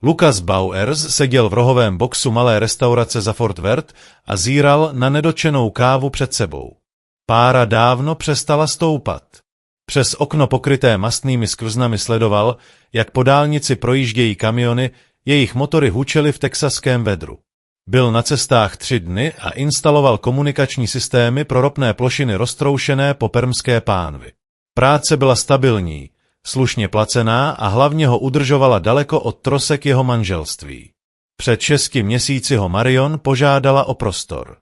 Lucas Bauers seděl v rohovém boxu malé restaurace za Fort Worth a zíral na nedočenou kávu před sebou. Pára dávno přestala stoupat. Přes okno pokryté mastnými skvrznami sledoval, jak po dálnici projíždějí kamiony, jejich motory hučely v texaském vedru. Byl na cestách 3 dny a instaloval komunikační systémy pro ropné plošiny roztroušené po permské pánvi. Práce byla stabilní, slušně placená a hlavně ho udržovala daleko od trosek jeho manželství. Před 6 měsíci ho Marion požádala o prostor.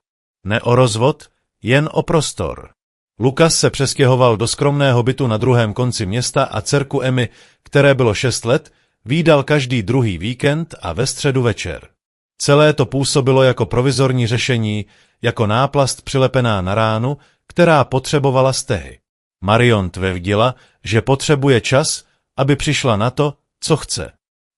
Ne o rozvod, jen o prostor. Lucas se přestěhoval do skromného bytu na druhém konci města a dcerku Emmy, které bylo 6 let, vídal každý druhý víkend a ve středu večer. Celé to působilo jako provizorní řešení, jako náplast přilepená na ránu, která potřebovala stehy. Marion tvrdila, že potřebuje čas, aby přišla na to, co chce.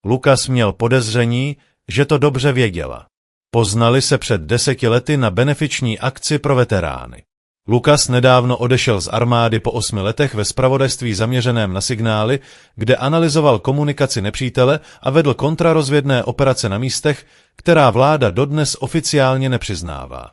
Lucas měl podezření, že to dobře věděla. Poznali se před 10 lety na benefiční akci pro veterány. Lucas nedávno odešel z armády po 8 letech ve zpravodajství zaměřeném na signály, kde analyzoval komunikaci nepřítele a vedl kontrarozvědné operace na místech, která vláda dodnes oficiálně nepřiznává.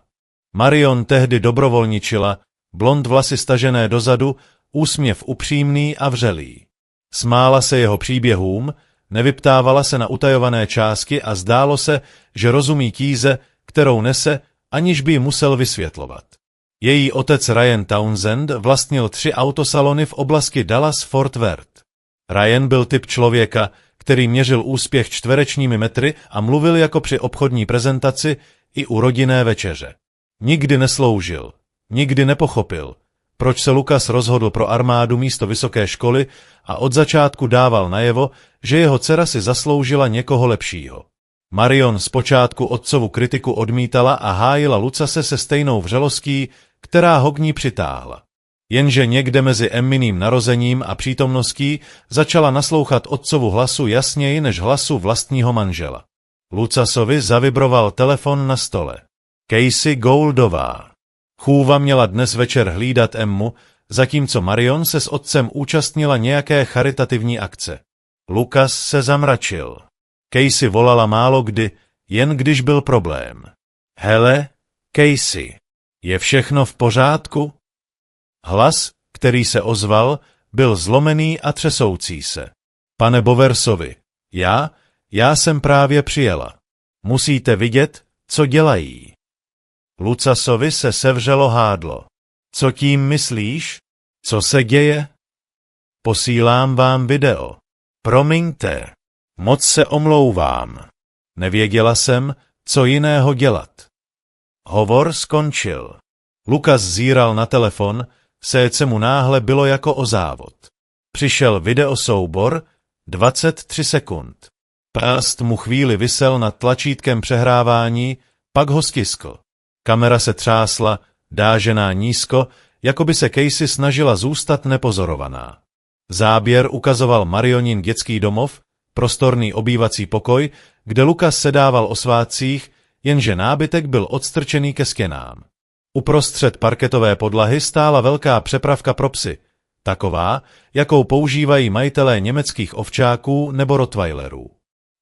Marion tehdy dobrovolničila, blond vlasy stažené dozadu, úsměv upřímný a vřelý. Smála se jeho příběhům, nevyptávala se na utajované částky a zdálo se, že rozumí tíze, kterou nese, aniž by ji musel vysvětlovat. Její otec Ryan Townsend vlastnil 3 autosalony v oblasti Dallas-Fort Worth. Ryan byl typ člověka, který měřil úspěch čtverečními metry a mluvil jako při obchodní prezentaci i u rodinné večeře. Nikdy nesloužil, nikdy nepochopil, proč se Lucas rozhodl pro armádu místo vysoké školy a od začátku dával najevo, že jeho dcera si zasloužila někoho lepšího. Marion zpočátku otcovu kritiku odmítala a hájila Lucase se stejnou vřelostí, která ho k ní přitáhla. Jenže někde mezi Emmyným narozením a přítomností začala naslouchat otcovu hlasu jasněji než hlasu vlastního manžela. Lucasovi zavibroval telefon na stole. Casey Gouldová. Chůva měla dnes večer hlídat Emmu, zatímco Marion se s otcem účastnila nějaké charitativní akce. Lucas se zamračil. Casey volala málo kdy, jen když byl problém. Hele, Casey, je všechno v pořádku? Hlas, který se ozval, byl zlomený a třesoucí se. Pane Bowersovi, já jsem právě přijela. Musíte vidět, co dělají. Lucasovi se sevřelo hádlo. Co tím myslíš? Co se děje? Posílám vám video. Promiňte, moc se omlouvám. Nevěděla jsem, co jiného dělat. Hovor skončil. Lucas zíral na telefon, srdce mu náhle bylo jako o závod. Přišel videosoubor, 23 sekund. Prst mu chvíli visel nad tlačítkem přehrávání, pak ho stiskl. Kamera se třásla, dážená nízko, jako by se Casey snažila zůstat nepozorovaná. Záběr ukazoval Marionin dětský domov, prostorný obývací pokoj, kde Lucas sedával o svátcích, jenže nábytek byl odstrčený ke stěnám. Uprostřed parketové podlahy stála velká přepravka pro psy, taková, jakou používají majitelé německých ovčáků nebo rottweilerů.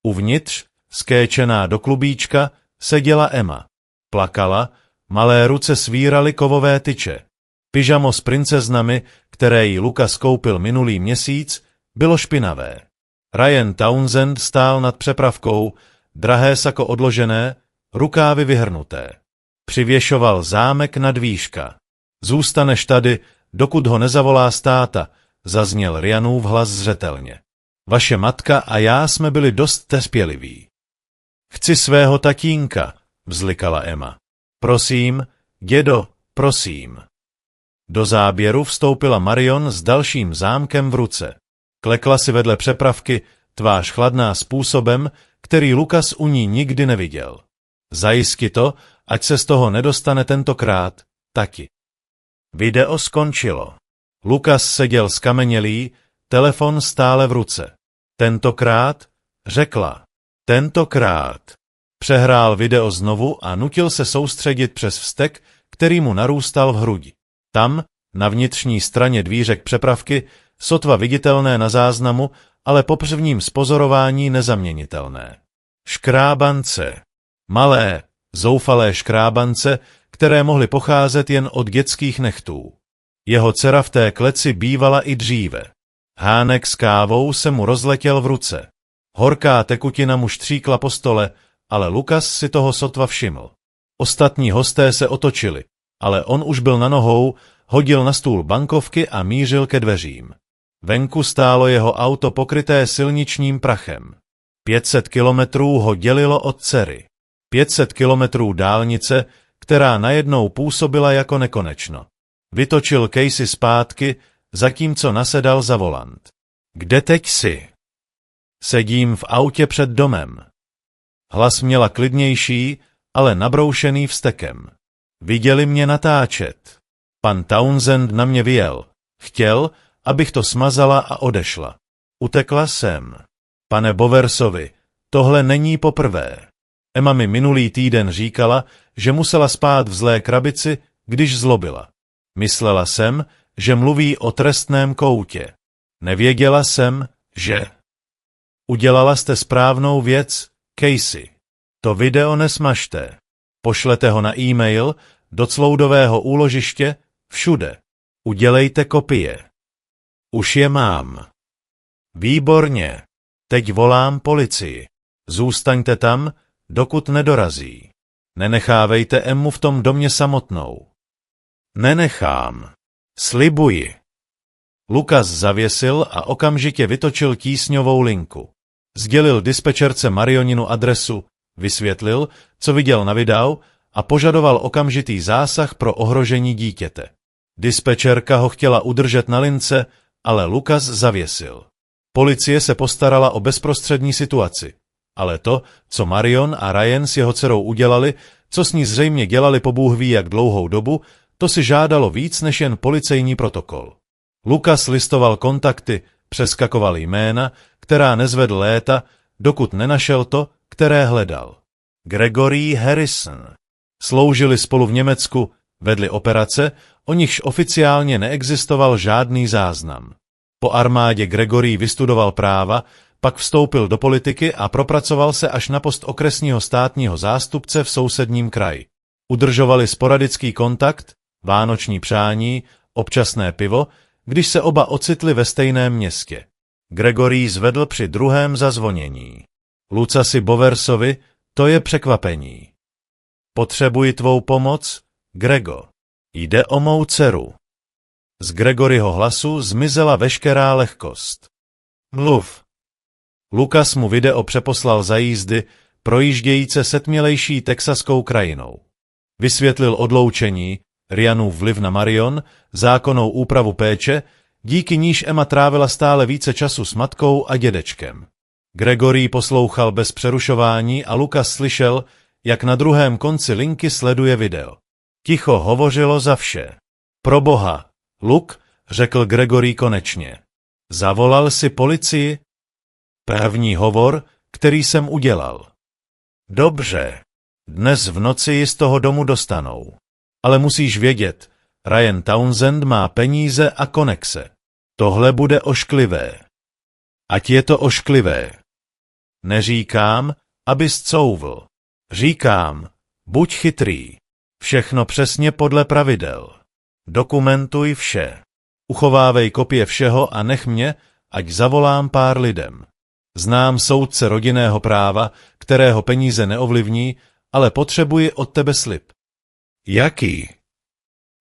Uvnitř, skéčená do klubíčka, seděla Emma. Plakala, malé ruce svíraly kovové tyče. Pyžamo s princeznami, které jí Lucas koupil minulý měsíc, bylo špinavé. Ryan Townsend stál nad přepravkou, drahé sako odložené, rukávy vyhrnuté. Přivěšoval zámek nad výška. Zůstaneš tady, dokud ho nezavolá táta, zazněl Ryanův hlas zřetelně. Vaše matka a já jsme byli dost trpěliví. Chci svého tatínka, vzlikala Emma. Prosím, dědo, prosím. Do záběru vstoupila Marion s dalším zámkem v ruce. Klekla si vedle přepravky, tvář chladná způsobem, který Lucas u ní nikdy neviděl. Zajistí to, ať se z toho nedostane tentokrát, taky. Video skončilo. Lucas seděl skamenělý, telefon stále v ruce. Tentokrát, řekla. Tentokrát. Přehrál video znovu a nutil se soustředit přes vztek, který mu narůstal v hrudi. Tam, na vnitřní straně dvířek přepravky, sotva viditelné na záznamu, ale po prvním zpozorování nezaměnitelné. Škrábance. Malé, zoufalé škrábance, které mohly pocházet jen od dětských nechtů. Jeho dcera v té kleci bývala i dříve. Hánek s kávou se mu rozletěl v ruce. Horká tekutina mu štříkla po stole, ale Lukas si toho sotva všiml. Ostatní hosté se otočili, ale on už byl na nohou, hodil na stůl bankovky a mířil ke dveřím. Venku stálo jeho auto pokryté silničním prachem. 500 kilometrů ho dělilo od dcery. 500 kilometrů dálnice, která najednou působila jako nekonečno. Vytočil Casey zpátky, zatímco nasedal za volant. Kde teď jsi? Sedím v autě před domem. Hlas měla klidnější, ale nabroušený vztekem. Viděli mě natáčet. Pan Townsend na mě vyjel. Chtěl, abych to smazala a odešla. Utekla jsem. Pane Bowersovi, tohle není poprvé. Emma mi minulý týden říkala, že musela spát v zlé krabici, když zlobila. Myslela jsem, že mluví o trestném koutě. Nevěděla jsem, že... Udělala jste správnou věc, Casey. To video nesmažte. Pošlete ho na e-mail, do cloudového úložiště, všude. Udělejte kopie. Už je mám. Výborně. Teď volám policii. Zůstaňte tam, dokud nedorazí. Nenechávejte Emmu v tom domě samotnou. Nenechám. Slibuji. Lukas zavěsil a okamžitě vytočil tísňovou linku. Sdělil dispečerce Marioninu adresu, vysvětlil, co viděl na videu a požadoval okamžitý zásah pro ohrožení dítěte. Dispečerka ho chtěla udržet na lince, ale Lukas zavěsil. Policie se postarala o bezprostřední situaci, ale to, co Marion a Ryan s jeho dcerou udělali, co s ní zřejmě dělali po Bůh ví jak dlouhou dobu, to si žádalo víc než jen policejní protokol. Lukas listoval kontakty, přeskakoval jména, která nezvedl léta, dokud nenašel to, které hledal. Gregory Harrison. Sloužili spolu v Německu, vedli operace, o nichž oficiálně neexistoval žádný záznam. Po armádě Gregory vystudoval práva, pak vstoupil do politiky a propracoval se až na post okresního státního zástupce v sousedním kraji. Udržovali sporadický kontakt, vánoční přání, občasné pivo, když se oba ocitli ve stejném městě. Gregory zvedl při druhém zazvonění. Lucasi Bowersovi, to je překvapení. Potřebuji tvou pomoc, Grego. Jde o mou dceru. Z Gregoryho hlasu zmizela veškerá lehkost. Mluv. Lukas mu video přeposlal za jízdy, projíždějíce setmělejší texaskou krajinou. Vysvětlil odloučení, Ryanův vliv na Marion, zákonnou úpravu péče, díky níž Emma trávila stále více času s matkou a dědečkem. Gregory poslouchal bez přerušování a Lukas slyšel, jak na druhém konci linky sleduje video. Ticho hovořilo za vše. Proboha, Luke, řekl Gregory konečně. Zavolal si policii? První hovor, který jsem udělal. Dobře. Dnes v noci ji z toho domu dostanou. Ale musíš vědět, Ryan Townsend má peníze a konexe. Tohle bude ošklivé. Ať je to ošklivé. Neříkám, abys couvl. Říkám, buď chytrý. Všechno přesně podle pravidel. Dokumentuj vše. Uchovávej kopie všeho a nech mě, ať zavolám pár lidem. Znám soudce rodinného práva, kterého peníze neovlivní, ale potřebuji od tebe slib. Jaký?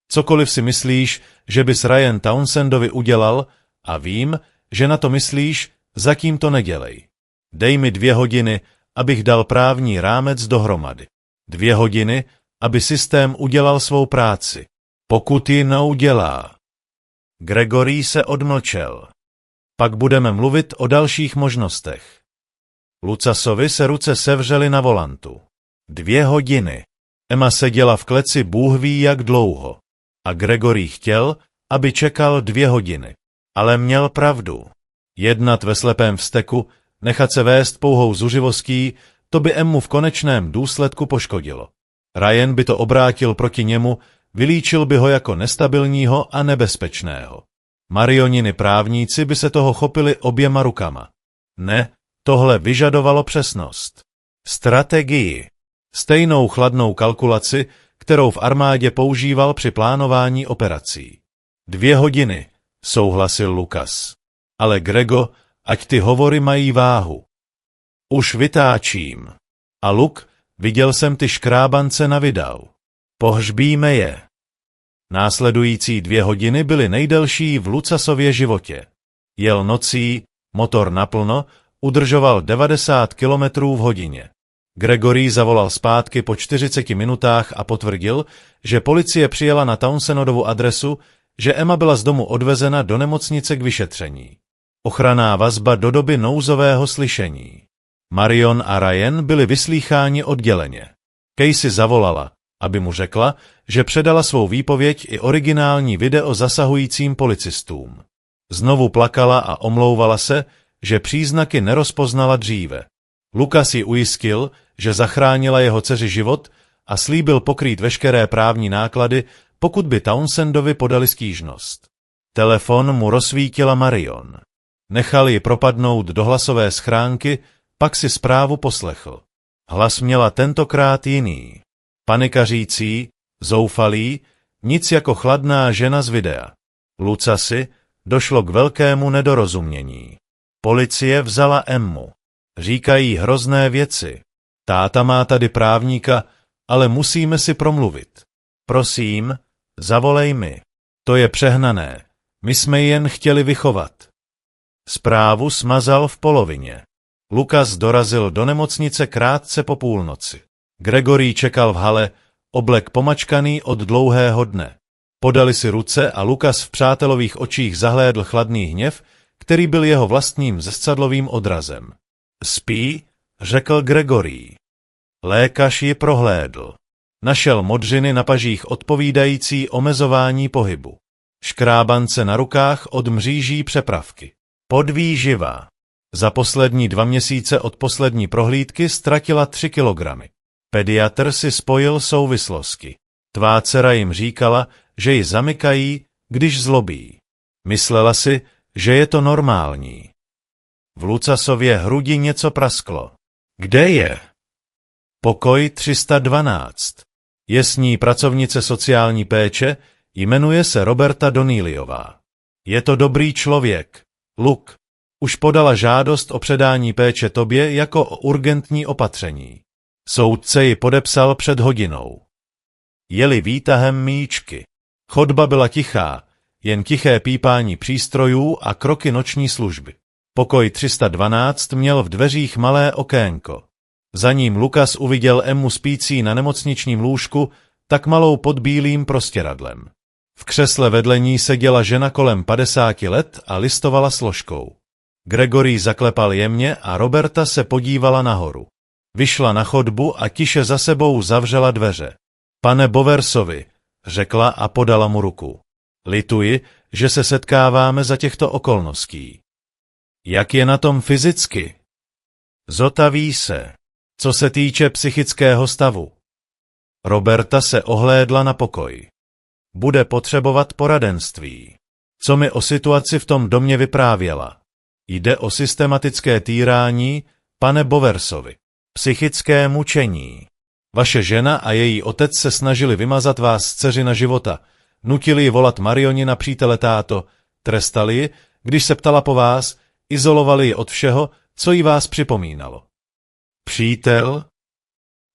Cokoliv si myslíš, že bys Ryan Townsendovi udělal, a vím, že na to myslíš, zatím to nedělej. Dej mi 2 hodiny, abych dal právní rámec dohromady. 2 hodiny, aby systém udělal svou práci. Pokud ji neudělá. Gregory se odmlčel. Pak budeme mluvit o dalších možnostech. Lucasovi se ruce sevřely na volantu. 2 hodiny. Emma seděla v kleci Bůh ví jak dlouho. A Gregory chtěl, aby čekal 2 hodiny. Ale měl pravdu. Jednat ve slepém vzteku, nechat se vést pouhou zuřivostí, to by Emmu v konečném důsledku poškodilo. Ryan by to obrátil proti němu, vylíčil by ho jako nestabilního a nebezpečného. Marioniny právníci by se toho chopili oběma rukama. Ne, tohle vyžadovalo přesnost. Strategii. Stejnou chladnou kalkulaci, kterou v armádě používal při plánování operací. 2 hodiny, souhlasil Lucas. Ale Grego, ať ty hovory mají váhu. Už vytáčím. A Luke, viděl jsem ty škrábance na videu. Pohřbíme je. Následující 2 hodiny byly nejdelší v Lucasově životě. Jel nocí, motor naplno, udržoval 90 km v hodině. Gregory zavolal zpátky po 40 minutách a potvrdil, že policie přijela na Townsendovu adresu, že Emma byla z domu odvezena do nemocnice k vyšetření. Ochranná vazba do doby nouzového slyšení. Marion a Ryan byli vyslýcháni odděleně. Casey zavolala, aby mu řekla, že předala svou výpověď i originální video zasahujícím policistům. Znovu plakala a omlouvala se, že příznaky nerozpoznala dříve. Lucas ji ujistil, že zachránila jeho dceři život a slíbil pokrýt veškeré právní náklady, pokud by Townsendovi podali stížnost. Telefon mu rozsvítila Marion. Nechal ji propadnout do hlasové schránky, pak si zprávu poslechl. Hlas měla tentokrát jiný. Panikařící, zoufalý, nic jako chladná žena z videa. Lucasi, došlo k velkému nedorozumění. Policie vzala Emmu. Říkají hrozné věci. Táta má tady právníka, ale musíme si promluvit. Prosím, zavolej mi. To je přehnané. My jsme ji jen chtěli vychovat. Zprávu smazal v polovině. Lucas dorazil do nemocnice krátce po půlnoci. Gregory čekal v hale, oblek pomačkaný od dlouhého dne. Podali si ruce a Lucas v přátelových očích zahlédl chladný hněv, který byl jeho vlastním zrcadlovým odrazem. Spí, řekl Gregory. Lékař ji prohlédl. Našel modřiny na pažích odpovídající omezování pohybu. Škrábance na rukách od mříží přepravky. Podvýživa. Za poslední 2 měsíce od poslední prohlídky ztratila 3 kilogramy. Pediatr si spojil souvislosti. Tvá dcera jim říkala, že ji zamykají, když zlobí. Myslela si, že je to normální. V Lucasově hrudi něco prasklo. Kde je? Pokoj 312. Je s ní pracovnice sociální péče, jmenuje se Roberta Donnellyová. Je to dobrý člověk. Luke. Už podala žádost o předání péče tobě jako o urgentní opatření. Soudce ji podepsal před hodinou. Jeli výtahem míčky. Chodba byla tichá, jen tiché pípání přístrojů a kroky noční služby. Pokoj 312 měl v dveřích malé okénko. Za ním Lucas uviděl Emmu spící na nemocničním lůžku, tak malou pod bílým prostěradlem. V křesle vedle ní seděla žena kolem 50 let a listovala složkou. Gregory zaklepal jemně a Roberta se podívala nahoru. Vyšla na chodbu a tiše za sebou zavřela dveře. Pane Bowersovi, řekla a podala mu ruku. Lituji, že se setkáváme za těchto okolností. Jak je na tom fyzicky? Zotaví se. Co se týče psychického stavu. Roberta se ohlédla na pokoj. Bude potřebovat poradenství. Co mi o situaci v tom domě vyprávěla? Jde o systematické týrání, pane Bowersovi. Psychické mučení. Vaše žena a její otec se snažili vymazat vás z dceřina života. Nutili ji volat Marioni na přítele táto. Trestali ji, když se ptala po vás, izolovali ji od všeho, co jí vás připomínalo. Přítel?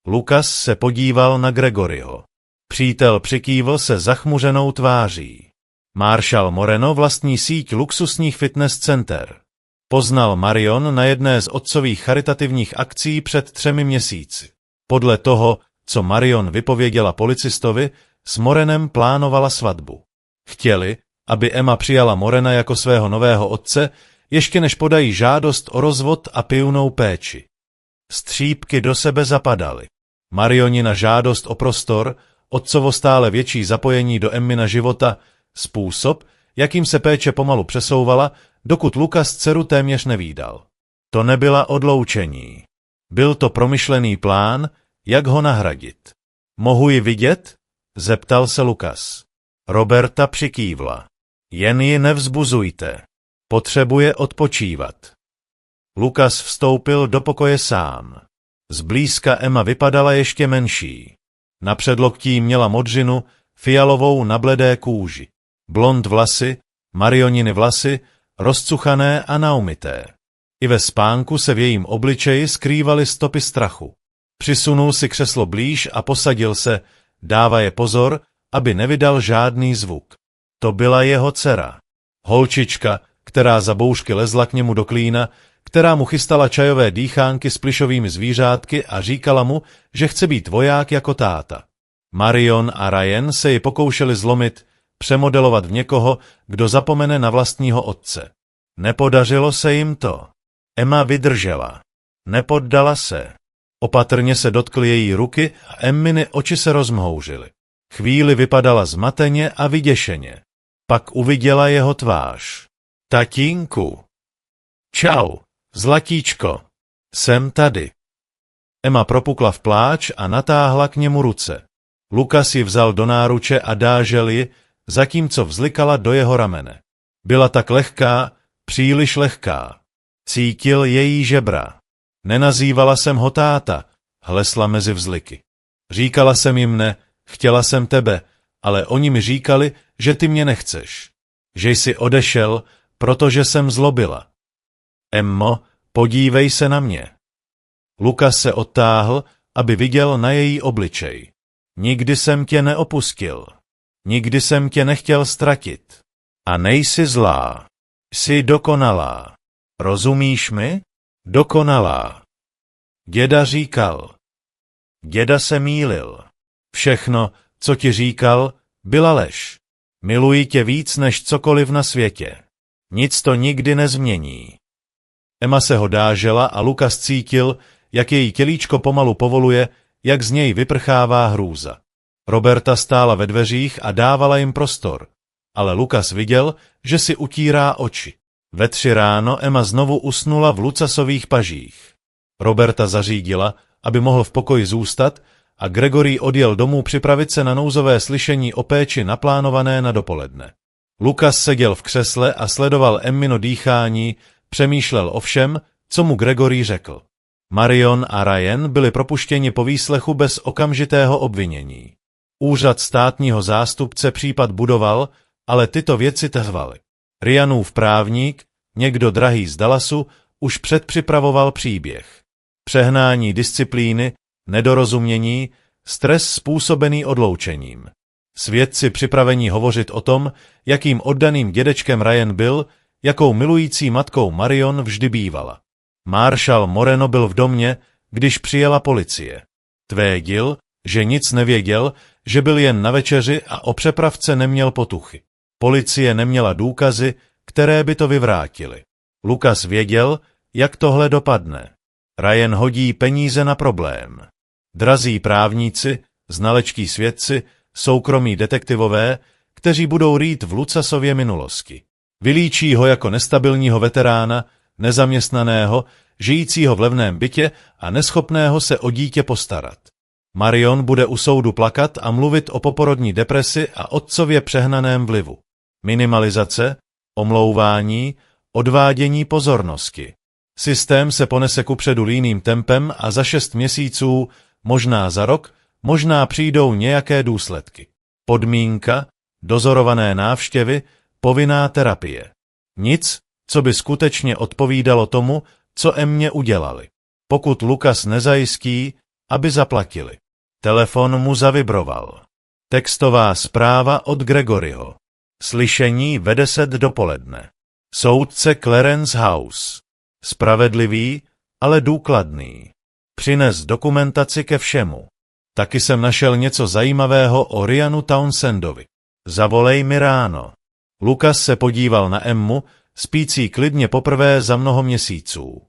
Lucas se podíval na Gregoryho. Přítel přikývl se zachmuřenou tváří. Marshall Moreno vlastní síť luxusních fitness center. Poznal Marion na jedné z otcových charitativních akcí před 3 měsíci. Podle toho, co Marion vypověděla policistovi, s Morenem plánovala svatbu. Chtěli, aby Emma přijala Morena jako svého nového otce, ještě než podají žádost o rozvod a pijnou péči. Střípky do sebe zapadaly. Marionina žádost o prostor, otcovo stále větší zapojení do Emmina života, způsob, jakým se péče pomalu přesouvala, dokud Lucas dceru téměř nevídal. To nebyla odloučení. Byl to promyšlený plán, jak ho nahradit. Mohu ji vidět? Zeptal se Lucas. Roberta přikývla. Jen ji nevzbuzujte. Potřebuje odpočívat. Lukas vstoupil do pokoje sám. Zblízka Emma vypadala ještě menší. Na předloktí měla modřinu, fialovou na bledé kůži. Blond vlasy, Marioniny vlasy, rozcuchané a naumyté. I ve spánku se v jejím obličeji skrývaly stopy strachu. Přisunul si křeslo blíž a posadil se, dávaje pozor, aby nevydal žádný zvuk. To byla jeho dcera. Holčička, která za boušky lezla k němu do klína, která mu chystala čajové dýchánky s plyšovými zvířátky a říkala mu, že chce být voják jako táta. Marion a Ryan se ji pokoušeli zlomit, přemodelovat v někoho, kdo zapomene na vlastního otce. Nepodařilo se jim to. Emma vydržela. Nepoddala se. Opatrně se dotkl její ruky a Emminy oči se rozmhouřily. Chvíli vypadala zmateně a vyděšeně. Pak uviděla jeho tvář. Tatínku. Čau, zlatíčko. Jsem tady. Emma propukla v pláč a natáhla k němu ruce. Lukas ji vzal do náruče a dážel ji, zatímco vzlikala do jeho ramene. Byla tak lehká, příliš lehká. Cítil její žebra. Nenazývala jsem ho táta, hlesla mezi vzliky. Říkala jsem jim ne, chtěla jsem tebe, ale oni mi říkali, že ty mě nechceš. Že jsi odešel, protože jsem zlobila. Emmo, podívej se na mě. Lukas se odtáhl, aby viděl na její obličej. Nikdy jsem tě neopustil. Nikdy jsem tě nechtěl ztratit. A nejsi zlá. Jsi dokonalá. Rozumíš mi? Dokonalá. Děda říkal. Děda se mýlil. Všechno, co ti říkal, byla lež. Miluji tě víc než cokoliv na světě. Nic to nikdy nezmění. Emma se ho dážela a Lukas cítil, jak její tělíčko pomalu povoluje, jak z něj vyprchává hrůza. Roberta stála ve dveřích a dávala jim prostor, ale Lukas viděl, že si utírá oči. Ve 3 ráno Emma znovu usnula v Lucasových pažích. Roberta zařídila, aby mohl v pokoji zůstat, a Gregory odjel domů připravit se na nouzové slyšení o péči naplánované na dopoledne. Lukas seděl v křesle a sledoval Emmino dýchání, přemýšlel o všem, co mu Gregory řekl. Marion a Ryan byli propuštěni po výslechu bez okamžitého obvinění. Úřad státního zástupce případ budoval, ale tyto věci trvaly. Ryanův právník, někdo drahý z Dallasu, už předpřipravoval příběh. Přehnání disciplíny, nedorozumění, stres způsobený odloučením. Svědci připravení hovořit o tom, jakým oddaným dědečkem Ryan byl, jakou milující matkou Marion vždy bývala. Marshal Moreno byl v domě, když přijela policie. Tvrdil, že nic nevěděl, že byl jen na večeři a o přepravce neměl potuchy. Policie neměla důkazy, které by to vyvrátily. Lukas věděl, jak tohle dopadne. Ryan hodí peníze na problém. Drazí právníci, znalečtí svědci, soukromí detektivové, kteří budou rýt v Lucasově minulosti. Vylíčí ho jako nestabilního veterána, nezaměstnaného, žijícího v levném bytě a neschopného se o dítě postarat. Marion bude u soudu plakat a mluvit o poporodní depresi a otcově přehnaném vlivu. Minimalizace, omlouvání, odvádění pozornosti. Systém se ponese kupředu líným tempem a za 6 měsíců, možná za rok, možná přijdou nějaké důsledky. Podmínka, dozorované návštěvy, povinná terapie. Nic, co by skutečně odpovídalo tomu, co Emmě udělali. Pokud Lukas nezajistí, aby zaplatili. Telefon mu zavibroval. Textová zpráva od Gregoryho. Slyšení ve 10 dopoledne. Soudce Clarence House. Spravedlivý, ale důkladný. Přines dokumentaci ke všemu. Taky jsem našel něco zajímavého o Ryanu Townsendovi. Zavolej mi ráno. Lukas se podíval na Emmu, spící klidně poprvé za mnoho měsíců.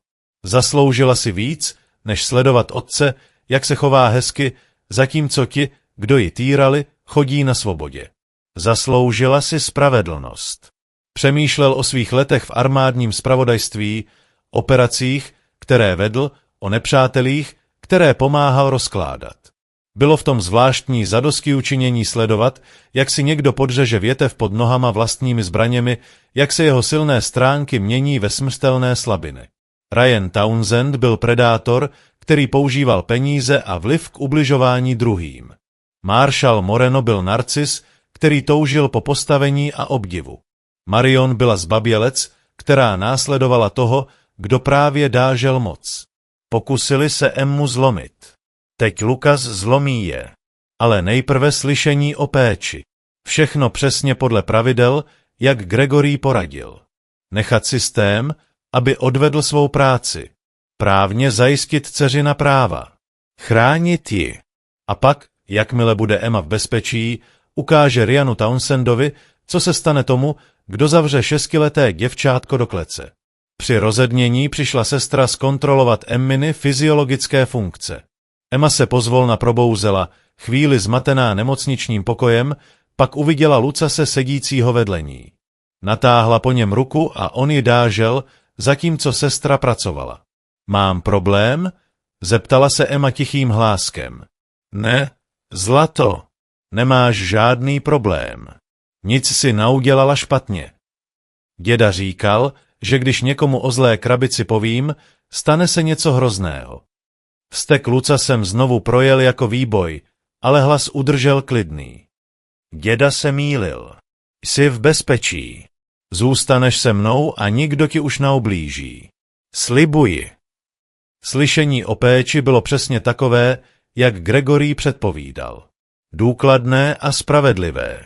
Zasloužila si víc, než sledovat otce, jak se chová hezky, zatímco ti, kdo ji týrali, chodí na svobodě. Zasloužila si spravedlnost. Přemýšlel o svých letech v armádním zpravodajství, operacích, které vedl, o nepřátelích, které pomáhal rozkládat. Bylo v tom zvláštní zadostiučinění sledovat, jak si někdo podřeže větev pod nohama vlastními zbraněmi, jak se jeho silné stránky mění ve smrtelné slabiny. Ryan Townsend byl predátor, který používal peníze a vliv k ubližování druhým. Marshall Moreno byl narcis, který toužil po postavení a obdivu. Marion byla zbabělec, která následovala toho, kdo právě dážel moc. Pokusili se Emmu zlomit. Teď Lucas zlomí je. Ale nejprve slyšení o péči. Všechno přesně podle pravidel, jak Gregory poradil. Nechat systém, aby odvedl svou práci. Právně zajistit dceřina práva. Chránit ji. A pak, jakmile bude Emma v bezpečí, ukáže Ryanu Townsendovi, co se stane tomu, kdo zavře 6leté děvčátko do klece. Při rozednění přišla sestra zkontrolovat Emminy fyziologické funkce. Emma se pozvolna probouzela, chvíli zmatená nemocničním pokojem, pak uviděla Lucase sedícího vedle ní. Natáhla po něm ruku a on ji dážel, zatímco sestra pracovala. Mám problém? Zeptala se Emma tichým hláskem. Ne, zlato, nemáš žádný problém. Nic si naudělala špatně. Děda říkal, že když někomu o zlé krabici povím, stane se něco hrozného. Vztek Lucasem znovu projel jako výboj, ale hlas udržel klidný. Děda se mýlil. Jsi v bezpečí. Zůstaneš se mnou a nikdo ti už neublíží. Slibuji. Slyšení o péči bylo přesně takové, jak Gregory předpovídal. Důkladné a spravedlivé.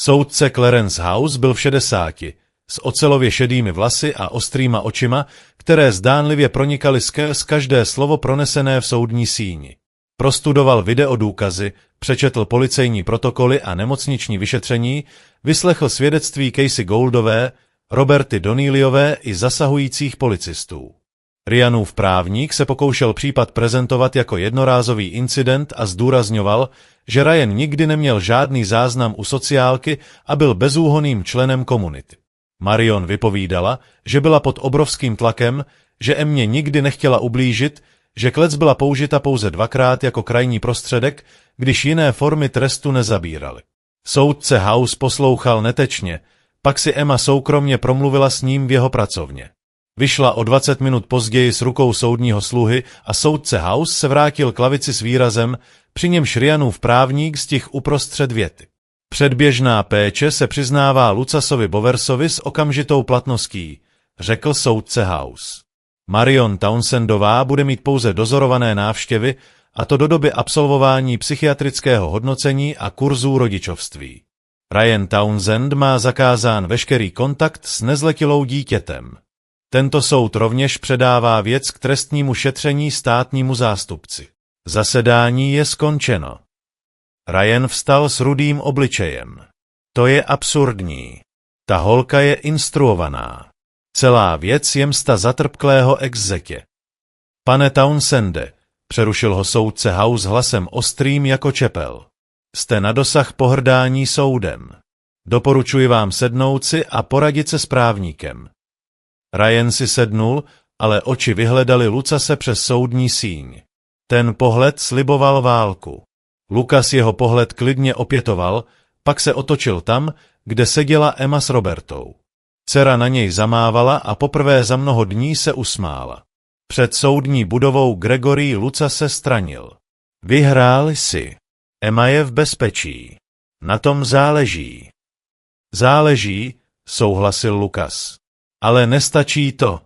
Soudce Clarence House byl v 60, s ocelově šedými vlasy a ostrýma očima, které zdánlivě pronikaly skrz každé slovo pronesené v soudní síni. Prostudoval videodůkazy, přečetl policejní protokoly a nemocniční vyšetření, vyslechl svědectví Casey Gouldové, Roberty Donnellyové i zasahujících policistů. Ryanův právník se pokoušel případ prezentovat jako jednorázový incident a zdůrazňoval, že Ryan nikdy neměl žádný záznam u sociálky a byl bezúhonným členem komunity. Marion vypovídala, že byla pod obrovským tlakem, že Emmě nikdy nechtěla ublížit, že klec byla použita pouze 2krát jako krajní prostředek, když jiné formy trestu nezabíraly. Soudce House poslouchal netečně, pak si Emma soukromně promluvila s ním v jeho pracovně. Vyšla o 20 minut později s rukou soudního sluhy a soudce House se vrátil k lavici s výrazem, při němž Ryanův právník stihl uprostřed věty. Předběžná péče se přiznává Lucasovi Bowersovi s okamžitou platností, řekl soudce House. Marion Townsendová bude mít pouze dozorované návštěvy, a to do doby absolvování psychiatrického hodnocení a kurzů rodičovství. Ryan Townsend má zakázán veškerý kontakt s nezletilou dítětem. Tento soud rovněž předává věc k trestnímu šetření státnímu zástupci. Zasedání je skončeno. Ryan vstal s rudým obličejem. To je absurdní. Ta holka je instruovaná. Celá věc je msta zatrpklého exzetě. Pane Townsende, přerušil ho soudce House hlasem ostrým jako čepel. Jste na dosah pohrdání soudem. Doporučuji vám sednout si a poradit se s právníkem. Ryan si sednul, ale oči vyhledaly Lucase přes soudní síň. Ten pohled sliboval válku. Lucas jeho pohled klidně opětoval, pak se otočil tam, kde seděla Emma s Robertou. Dcera na něj zamávala a poprvé za mnoho dní se usmála. Před soudní budovou Gregory Lucase stranil. Vyhrál jsi. Emma je v bezpečí. Na tom záleží. Záleží, souhlasil Lucas. Ale nestačí to.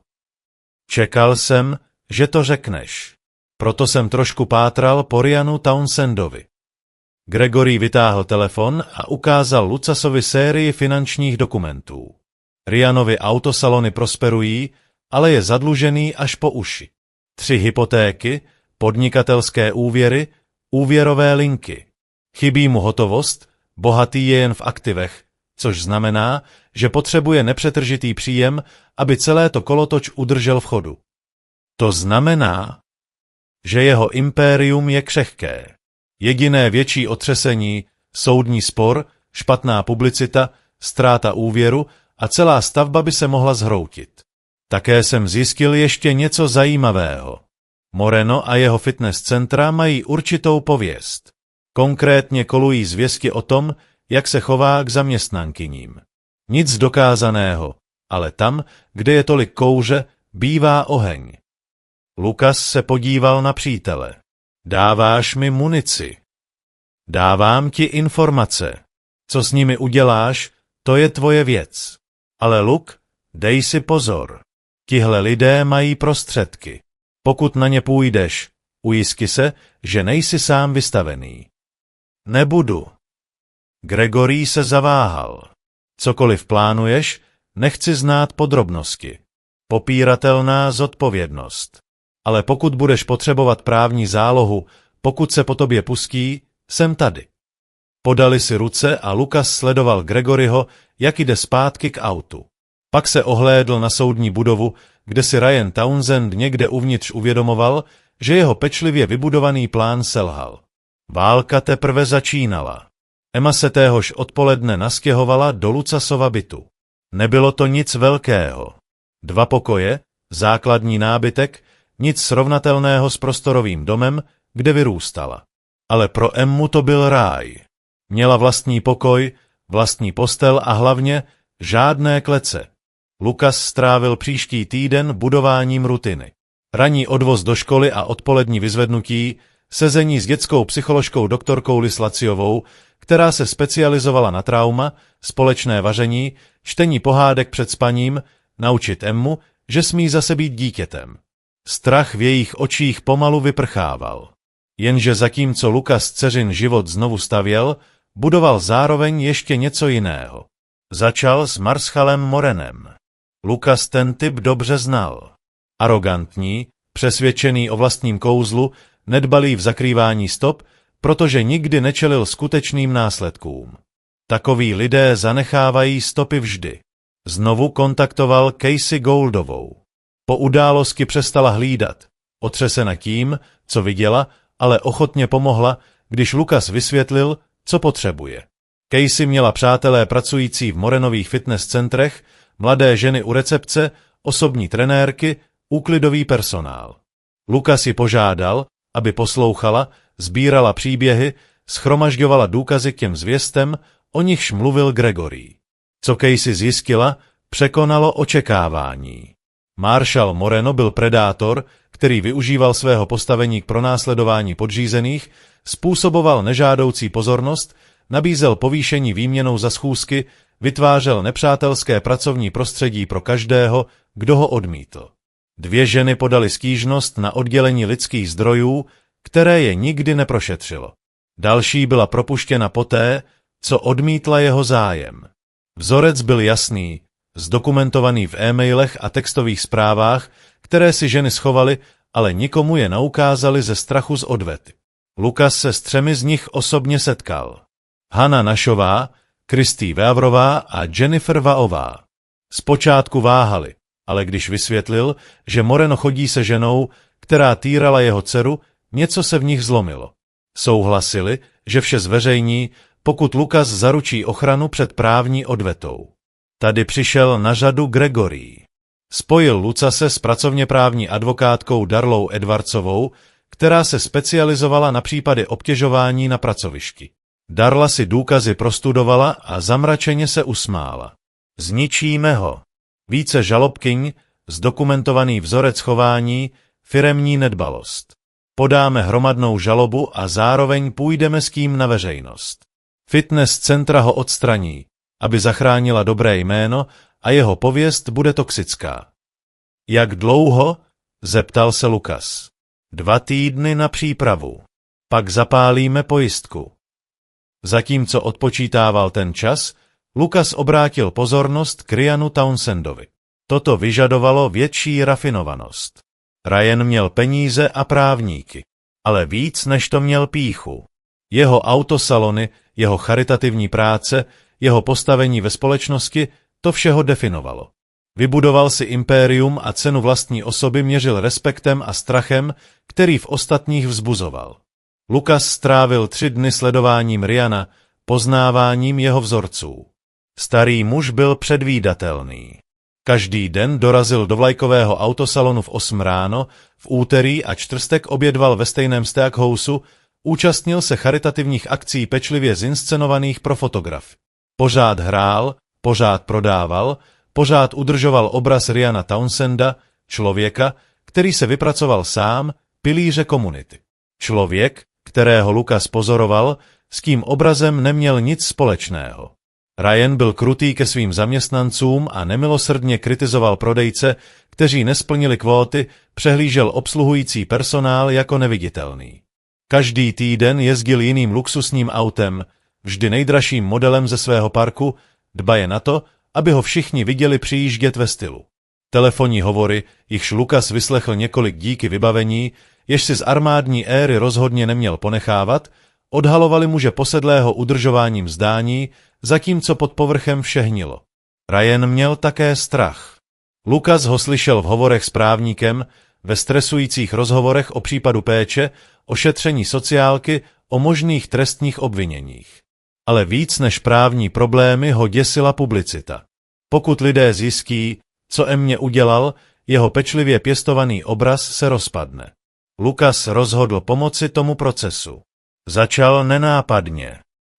Čekal jsem, že to řekneš. Proto jsem trošku pátral po Ryanu Townsendovi. Gregory vytáhl telefon a ukázal Lucasovi sérii finančních dokumentů. Ryanovi autosalony prosperují, ale je zadlužený až po uši. 3 hypotéky, podnikatelské úvěry, úvěrové linky. Chybí mu hotovost, bohatý je jen v aktivech, což znamená, že potřebuje nepřetržitý příjem, aby celé to kolotoč udržel v chodu. To znamená, že jeho impérium je křehké. Jediné větší otřesení, soudní spor, špatná publicita, ztráta úvěru a celá stavba by se mohla zhroutit. Také jsem zjistil ještě něco zajímavého. Moreno a jeho fitness centra mají určitou pověst. Konkrétně kolují zvěsti o tom, jak se chová k zaměstnankyním. Nic dokázaného, ale tam, kde je tolik kouře, bývá oheň. Lukas se podíval na přítele. Dáváš mi munici. Dávám ti informace. Co s nimi uděláš, to je tvoje věc. Ale Luke, dej si pozor. Tihle lidé mají prostředky. Pokud na ně půjdeš, ujistí se, že nejsi sám vystavený. Nebudu. Gregory se zaváhal. Cokoliv plánuješ, nechci znát podrobnosti. Popíratelná zodpovědnost. Ale pokud budeš potřebovat právní zálohu, pokud se po tobě pustí, jsem tady. Podali si ruce a Lukas sledoval Gregoryho, jak jde zpátky k autu. Pak se ohlédl na soudní budovu, kde si Ryan Townsend někde uvnitř uvědomoval, že jeho pečlivě vybudovaný plán selhal. Válka teprve začínala. Emma se téhož odpoledne nastěhovala do Lucasova bytu. Nebylo to nic velkého. 2 pokoje, základní nábytek, nic srovnatelného s prostorovým domem, kde vyrůstala. Ale pro Emmu to byl ráj. Měla vlastní pokoj, vlastní postel a hlavně žádné klece. Lukas strávil příští týden budováním rutiny. Ranní odvoz do školy a odpolední vyzvednutí, sezení s dětskou psycholožkou doktorkou Liz Laciovou, která se specializovala na trauma, společné vaření, čtení pohádek před spaním, naučit Emmu, že smí zase být dítětem. Strach v jejich očích pomalu vyprchával. Jenže zatímco Lukas dceřin život znovu stavěl, budoval zároveň ještě něco jiného. Začal s Marshallem Morenem. Lukas ten typ dobře znal. Arogantní, přesvědčený o vlastním kouzlu, nedbalý v zakrývání stop, protože nikdy nečelil skutečným následkům. Takoví lidé zanechávají stopy vždy. Znovu kontaktoval Casey Gouldovou. Po události přestala hlídat, otřesena tím, co viděla, ale ochotně pomohla, když Lukas vysvětlil, co potřebuje. Casey měla přátelé pracující v Morenových fitness centrech, mladé ženy u recepce, osobní trenérky, úklidový personál. Lukas ji požádal, aby poslouchala, sbírala příběhy, shromažďovala důkazy k těm zvěstem, o nichž mluvil Gregory. Co Casey zjistila, překonalo očekávání. Marshall Moreno byl predátor, který využíval svého postavení k pronásledování podřízených, způsoboval nežádoucí pozornost, nabízel povýšení výměnou za schůzky, vytvářel nepřátelské pracovní prostředí pro každého, kdo ho odmítl. 2 ženy podaly stížnost na oddělení lidských zdrojů, které je nikdy neprošetřilo. Další byla propuštěna poté, co odmítla jeho zájem. Vzorec byl jasný, zdokumentovaný v e-mailech a textových zprávách, které si ženy schovaly, ale nikomu je neukázali ze strachu z odvety. Lukas se s 3 z nich osobně setkal. Hana Našová, Kristý Vávrová a Jennifer Vaová. Zpočátku váhali, ale když vysvětlil, že Moreno chodí se ženou, která týrala jeho dceru, něco se v nich zlomilo. Souhlasili, že vše zveřejní, pokud Lukas zaručí ochranu před právní odvetou. Tady přišel na řadu Gregory. Spojil Lucase s pracovněprávní advokátkou Darlou Edwardsovou, která se specializovala na případy obtěžování na pracovišti. Darla si důkazy prostudovala a zamračeně se usmála. Zničíme ho. Více žalobkyň, zdokumentovaný vzorec chování, firemní nedbalost. Podáme hromadnou žalobu a zároveň půjdeme s tím na veřejnost. Fitness centra ho odstraní, aby zachránila dobré jméno a jeho pověst bude toxická. Jak dlouho? Zeptal se Lukas. 2 týdny na přípravu. Pak zapálíme pojistku. Zatímco odpočítával ten čas, Lukas obrátil pozornost k Ryanu Townsendovi. Toto vyžadovalo větší rafinovanost. Ryan měl peníze a právníky, ale víc než to měl pýchu. Jeho autosalony, jeho charitativní práce, jeho postavení ve společnosti, to všeho definovalo. Vybudoval si impérium a cenu vlastní osoby měřil respektem a strachem, který v ostatních vzbuzoval. Lukas strávil 3 dny sledováním Ryana, poznáváním jeho vzorců. Starý muž byl předvídatelný. Každý den dorazil do vlajkového autosalonu v 8 ráno, v úterý a čtvrtek obědval ve stejném steakhouseu, účastnil se charitativních akcí pečlivě zinscenovaných pro fotografy. Pořád hrál, pořád prodával, pořád udržoval obraz Ryana Townsenda, Člověka, který se vypracoval sám, pilíře komunity. Člověk, kterého Lucas pozoroval, s kým obrazem neměl nic společného. Ryan byl krutý ke svým zaměstnancům a nemilosrdně kritizoval prodejce, kteří nesplnili kvóty, přehlížel obsluhující personál jako neviditelný. Každý týden jezdil jiným luxusním autem, vždy nejdražším modelem ze svého parku, dbaje na to, aby ho všichni viděli přijíždět ve stylu. Telefonní hovory, jichž Lucas vyslechl několik díky vybavení, jež si z armádní éry rozhodně neměl ponechávat, odhalovali muže posedlého udržováním zdání, zatímco pod povrchem vše hnilo. Ryan měl také strach. Lucas ho slyšel v hovorech s právníkem, ve stresujících rozhovorech o případu péče, o šetření sociálky, o možných trestních obviněních. Ale víc než právní problémy ho děsila publicita. Pokud lidé zjistí, co Emmě udělal, jeho pečlivě pěstovaný obraz se rozpadne. Lucas rozhodl pomoci tomu procesu. Začal nenápadně.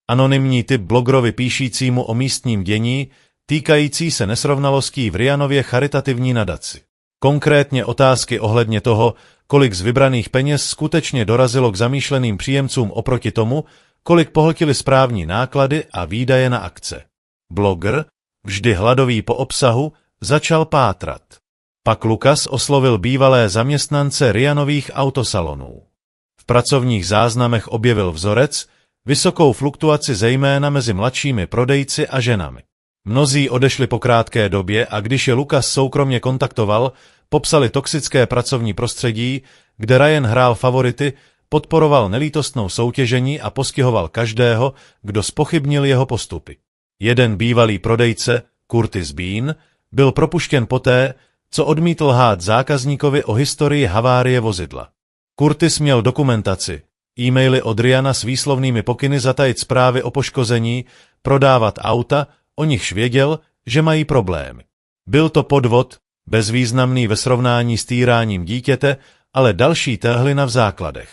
Anonymní typ blogrovi píšícímu o místním dění, týkající se nesrovnalostí v Ryanově charitativní nadaci. Konkrétně otázky ohledně toho, kolik z vybraných peněz skutečně dorazilo k zamýšleným příjemcům oproti tomu, kolik pohltily správní náklady a výdaje na akce. Bloger, vždy hladový po obsahu, začal pátrat. Pak Lucas oslovil bývalé zaměstnance Ryanových autosalonů. V pracovních záznamech objevil vzorec, vysokou fluktuaci zejména mezi mladšími prodejci a ženami. Mnozí odešli po krátké době a když je Lucas soukromně kontaktoval, popsali toxické pracovní prostředí, kde Ryan hrál favority, podporoval nelítostnou soutěžení a postihoval každého, kdo zpochybnil jeho postupy. Jeden bývalý prodejce, Curtis Bean, byl propuštěn poté, co odmítl lhát zákazníkovi o historii havárie vozidla. Curtis měl dokumentaci, e-maily od Ryana s výslovnými pokyny zatajit zprávy o poškození, prodávat auta, o nichž věděl, že mají problémy. Byl to podvod, bezvýznamný ve srovnání s týráním dítěte, ale další téhlina v základech.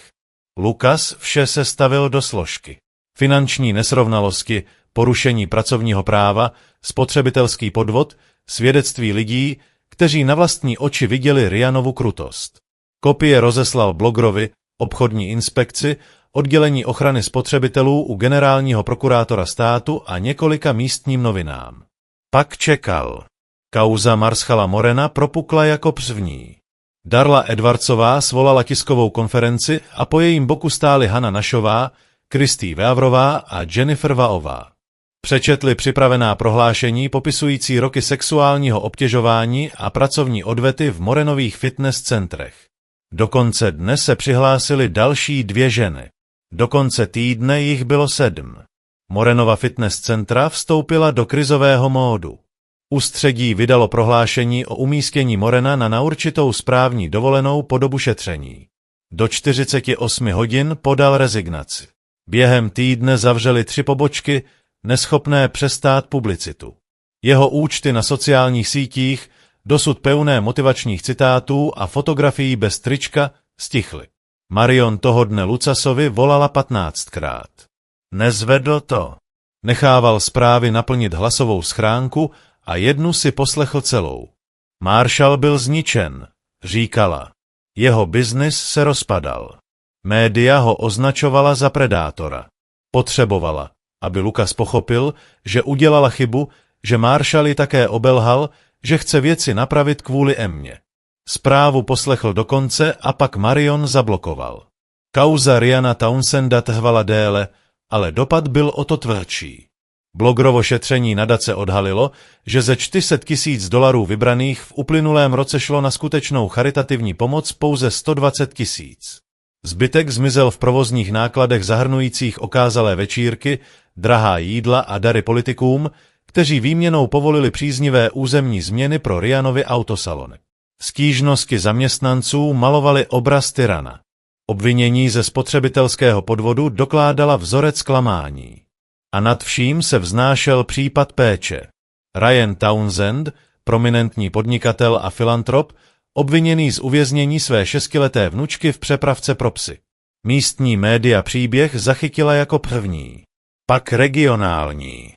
Lucas vše sestavil do složky. Finanční nesrovnalosti, porušení pracovního práva, spotřebitelský podvod, svědectví lidí, kteří na vlastní oči viděli Ryanovu krutost. Kopie rozeslal blogrovi, obchodní inspekci, oddělení ochrany spotřebitelů u generálního prokurátora státu a několika místním novinám. Pak čekal. Kauza Marschalla Morena propukla jako přvní. Darla Edwardsová svolala tiskovou konferenci a po jejím boku stály Hana Našová, Kristý Veavrová a Jennifer Vaová. Přečetli připravená prohlášení popisující roky sexuálního obtěžování a pracovní odvety v Morenových fitness centrech. Do konce dne se přihlásily další 2 ženy. Do konce týdne jich bylo 7. Morenova fitness centra vstoupila do krizového módu. Ústředí vydalo prohlášení o umístění Morena na určitou správní dovolenou po dobu šetření. Do 48 hodin podal rezignaci. Během týdne zavřeli 3 pobočky, neschopné přestát publicitu. Jeho účty na sociálních sítích, dosud plné motivačních citátů a fotografií bez trička, stichly. Marion toho dne Lucasovi volala 15krát. Nezvedl to. Nechával zprávy naplnit hlasovou schránku a jednu si poslechl celou. Marshall byl zničen, říkala. Jeho biznis se rozpadal. Média ho označovala za predátora. Potřebovala, aby Lucas pochopil, že udělala chybu, že Marshall ji také obelhal, že chce věci napravit kvůli Emmě. Zprávu poslechl do konce a pak Marion zablokoval. Kauza Ryana Townsenda trvala déle, ale dopad byl o to tvrdší. Blogrovo šetření nadace odhalilo, že ze $400,000 vybraných v uplynulém roce šlo na skutečnou charitativní pomoc pouze 120 000. Zbytek zmizel v provozních nákladech zahrnujících okázalé večírky, drahá jídla a dary politikům, kteří výměnou povolili příznivé územní změny pro Ryanovy autosalony. Stížnosti zaměstnanců malovaly obraz tyrana. Obvinění ze spotřebitelského podvodu dokládala vzorec klamání. A nad vším se vznášel případ péče. Ryan Townsend, prominentní podnikatel a filantrop, obviněný z uvěznění své 6leté vnučky v přepravce pro psy. Místní média příběh zachytila jako první. Pak regionální.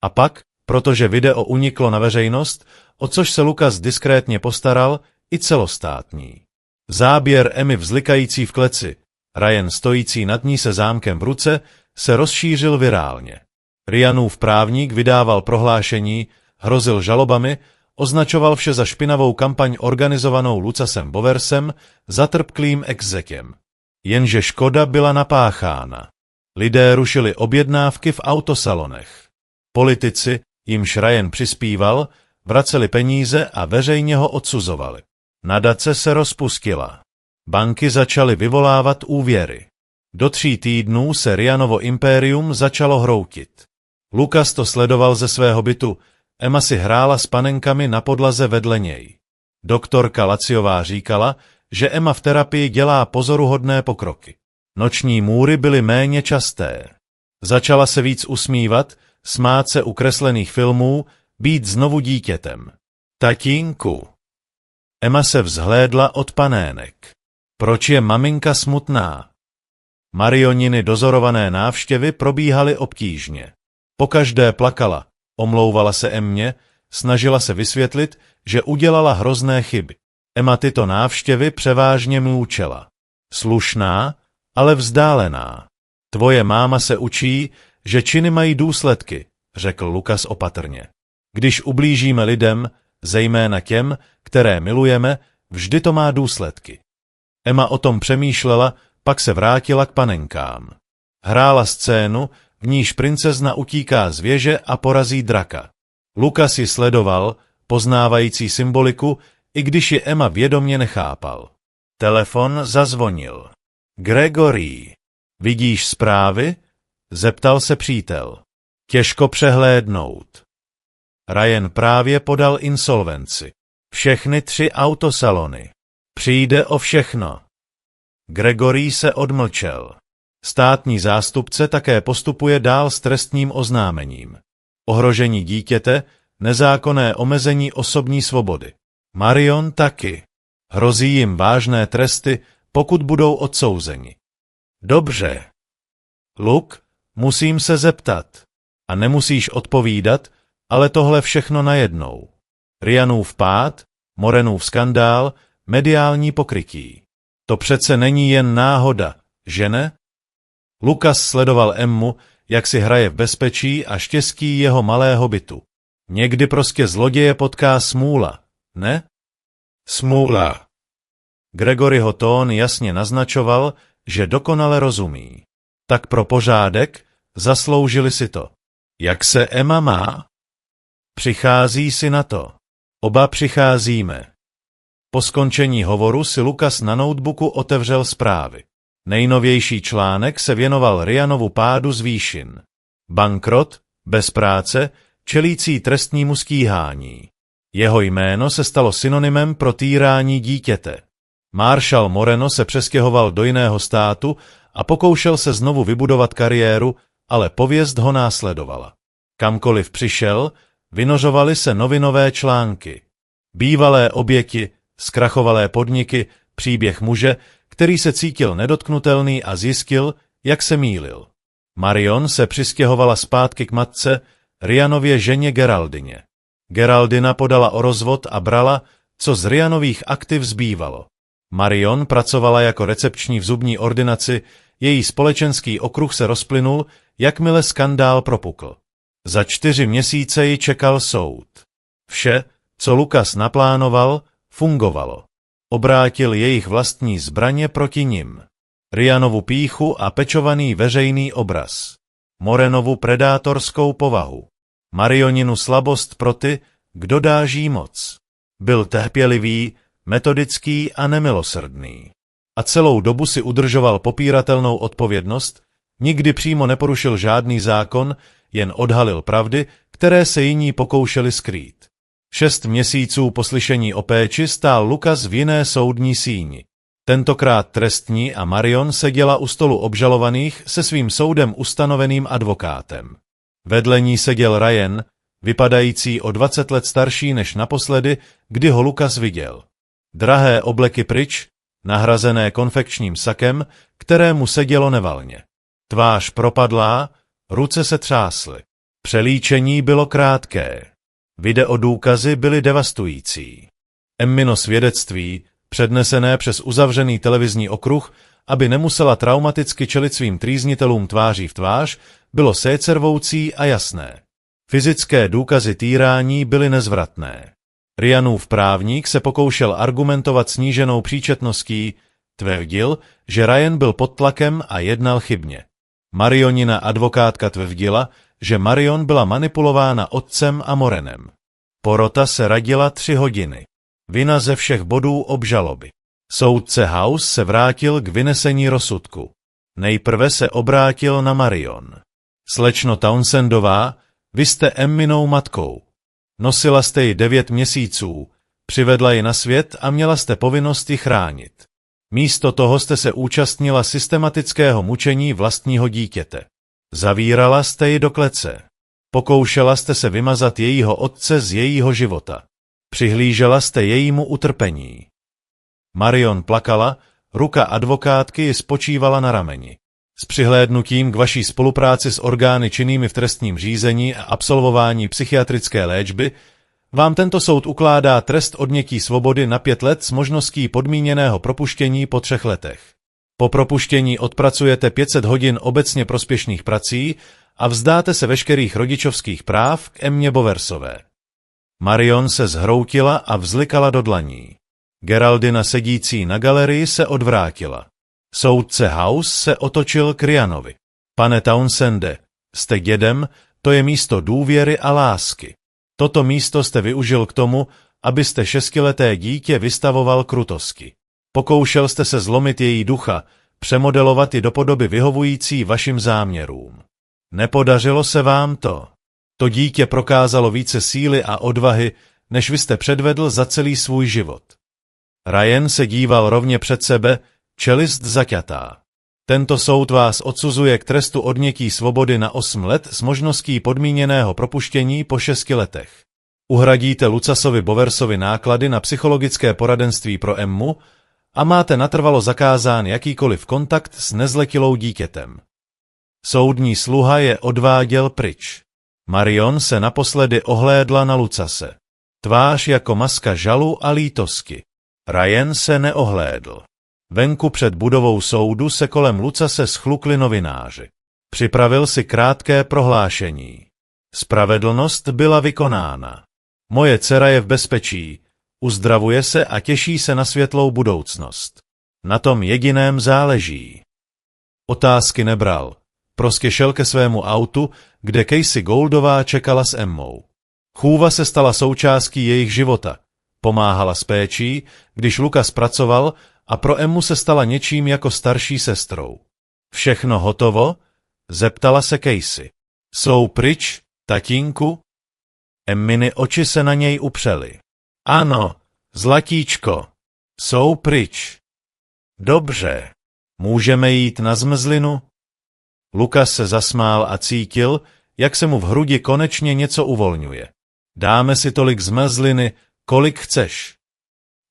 A pak, protože video uniklo na veřejnost, o což se Lucas diskrétně postaral, i celostátní. Záběr Emmy vzlikající v kleci, Ryan stojící nad ní se zámkem v ruce, se rozšířil virálně. Ryanův právník vydával prohlášení, hrozil žalobami, označoval vše za špinavou kampaň organizovanou Lucasem Bowersem, zatrpklým exekem. Jenže škoda byla napáchána. Lidé rušili objednávky v autosalonech. Politici, jimž Ryan přispíval, vraceli peníze a veřejně ho odsuzovali. Nadace se rozpustila. Banky začaly vyvolávat úvěry. Do 3 týdnů se Ryanovo impérium začalo hroutit. Lucas to sledoval ze svého bytu, Emma si hrála s panenkami na podlaze vedle něj. Doktorka Laciová říkala, že Emma v terapii dělá pozoruhodné pokroky. Noční můry byly méně časté. Začala se víc usmívat, smát se u kreslených filmů, být znovu dítětem. Tatínku. Emma se vzhlédla od panének. Proč je maminka smutná? Marioniny dozorované návštěvy probíhaly obtížně. Pokaždé plakala, omlouvala se Emmě, snažila se vysvětlit, že udělala hrozné chyby. Emma tyto návštěvy převážně mlčela. Slušná, ale vzdálená. Tvoje máma se učí, že činy mají důsledky, řekl Lucas opatrně. Když ublížíme lidem, zejména těm, které milujeme, vždy to má důsledky. Emma o tom přemýšlela, pak se vrátila k panenkám. Hrála scénu, v níž princezna utíká z věže a porazí draka. Lucas ji sledoval, poznávající symboliku, i když ji Emma vědomě nechápal. Telefon zazvonil. Gregory, vidíš zprávy? Zeptal se přítel. Těžko přehlédnout. Ryan právě podal insolvenci. Všechny 3 autosalony. Přijde o všechno. Gregory se odmlčel. Státní zástupce také postupuje dál s trestním oznámením. Ohrožení dítěte, nezákonné omezení osobní svobody. Marion taky. Hrozí jim vážné tresty, pokud budou odsouzeni. Dobře. Luke, musím se zeptat. A nemusíš odpovídat, ale tohle všechno najednou. Ryanův pád, Morenův skandál, mediální pokrytí. To přece není jen náhoda, že ne? Lucas sledoval Emmu, jak si hraje v bezpečí a štěstí jeho malého bytu. Někdy prostě zloděje potká smůla, ne? Smůla. Gregoryho tón jasně naznačoval, že dokonale rozumí. Tak pro pořádek, zasloužili si to. Jak se Emma má? Přichází si na to. Oba přicházíme. Po skončení hovoru si Lucas na notebooku otevřel zprávy. Nejnovější článek se věnoval Ryanovu pádu z výšin. Bankrot, bez práce, čelící trestnímu stíhání. Jeho jméno se stalo synonymem pro týrání dítěte. Marshal Moreno se přestěhoval do jiného státu a pokoušel se znovu vybudovat kariéru, ale pověst ho následovala. Kamkoliv přišel, vynořovaly se novinové články. Bývalé oběti, zkrachovalé podniky, příběh muže, který se cítil nedotknutelný a zjistil, jak se mýlil. Marion se přistěhovala zpátky k matce, Ryanově ženě Geraldině. Geraldina podala o rozvod a brala, co z Ryanových aktiv zbývalo. Marion pracovala jako recepční v zubní ordinaci, její společenský okruh se rozplynul, jakmile skandál propukl. Za 4 měsíce ji čekal soud. Vše, co Lucas naplánoval, fungovalo. Obrátil jejich vlastní zbraně proti nim. Ryanovu pýchu a pečovaný veřejný obraz. Morenovu predátorskou povahu. Marioninu slabost pro ty, kdo dáží moc. Byl trpělivý, metodický a nemilosrdný. A celou dobu si udržoval popíratelnou odpovědnost, nikdy přímo neporušil žádný zákon, jen odhalil pravdy, které se jiní pokoušeli skrýt. 6 měsíců po slyšení o péči stál Lucas v jiné soudní síni. Tentokrát trestní a Marion seděla u stolu obžalovaných se svým soudem ustanoveným advokátem. Vedle ní seděl Ryan, vypadající o 20 let starší než naposledy, kdy ho Lucas viděl. Drahé obleky pryč, nahrazené konfekčním sakem, kterému sedělo nevalně. Tvář propadlá, ruce se třásly. Přelíčení bylo krátké. Videodůkazy byly devastující. Emmino svědectví, přednesené přes uzavřený televizní okruh, aby nemusela traumaticky čelit svým trýznitelům tváří v tvář, bylo sécervoucí a jasné. Fyzické důkazy týrání byly nezvratné. Ryanův právník se pokoušel argumentovat sníženou příčetností, tvrdil, že Ryan byl pod tlakem a jednal chybně. Marionina advokátka tvrdila, že Marion byla manipulována otcem a Morenem. Porota se radila 3 hodiny. Vina ze všech bodů obžaloby. Soudce House se vrátil k vynesení rozsudku. Nejprve se obrátil na Marion. Slečno Townsendová, vy jste Emminou matkou. Nosila jste ji 9 měsíců, přivedla ji na svět a měla jste povinnost ji chránit. Místo toho jste se účastnila systematického mučení vlastního dítěte. Zavírala jste ji do klece. Pokoušela jste se vymazat jejího otce z jejího života. Přihlížela jste jejímu utrpení. Marion plakala, ruka advokátky ji spočívala na rameni. S přihlédnutím k vaší spolupráci s orgány činnými v trestním řízení a absolvování psychiatrické léčby vám tento soud ukládá trest odnětí svobody na 5 let s možností podmíněného propuštění po 3 letech. Po propuštění odpracujete 500 hodin obecně prospěšných prací a vzdáte se veškerých rodičovských práv k Emmě Bowersové. Marion se zhroutila a vzlikala do dlaní. Geraldina sedící na galerii se odvrátila. Soudce House se otočil k Ryanovi. Pane Townsende, jste dědem, to je místo důvěry a lásky. Toto místo jste využil k tomu, abyste 6leté dítě vystavoval krutosti. Pokoušel jste se zlomit její ducha, přemodelovat ji do podoby vyhovující vašim záměrům. Nepodařilo se vám to. To dítě prokázalo více síly a odvahy, než vy jste předvedl za celý svůj život. Ryan se díval rovně před sebe, čelist zaťatá. Tento soud vás odsuzuje k trestu odnětí svobody na 8 let s možností podmíněného propuštění po 6 letech. Uhradíte Lucasovi Bowersovi náklady na psychologické poradenství pro Emmu a máte natrvalo zakázán jakýkoliv kontakt s nezletilou dítětem. Soudní sluha je odváděl pryč. Marion se naposledy ohlédla na Lucase. Tvář jako maska žalu a lítosti. Ryan se neohlédl. Venku před budovou soudu se kolem Lucase schlukli novináři. Připravil si krátké prohlášení. Spravedlnost byla vykonána. Moje dcera je v bezpečí, uzdravuje se a těší se na světlou budoucnost. Na tom jediném záleží. Otázky nebral. Prostě šel ke svému autu, kde Casey Gouldová čekala s Emmou. Chůva se stala součástí jejich života. Pomáhala s péčí, když Lucas pracoval, a pro Emmu se stala něčím jako starší sestrou. Všechno hotovo? Zeptala se Casey. Jsou pryč, tatínku? Emminy oči se na něj upřely. Ano, zlatíčko, jsou pryč. Dobře, můžeme jít na zmrzlinu? Lucas se zasmál a cítil, jak se mu v hrudi konečně něco uvolňuje. Dáme si tolik zmrzliny, kolik chceš.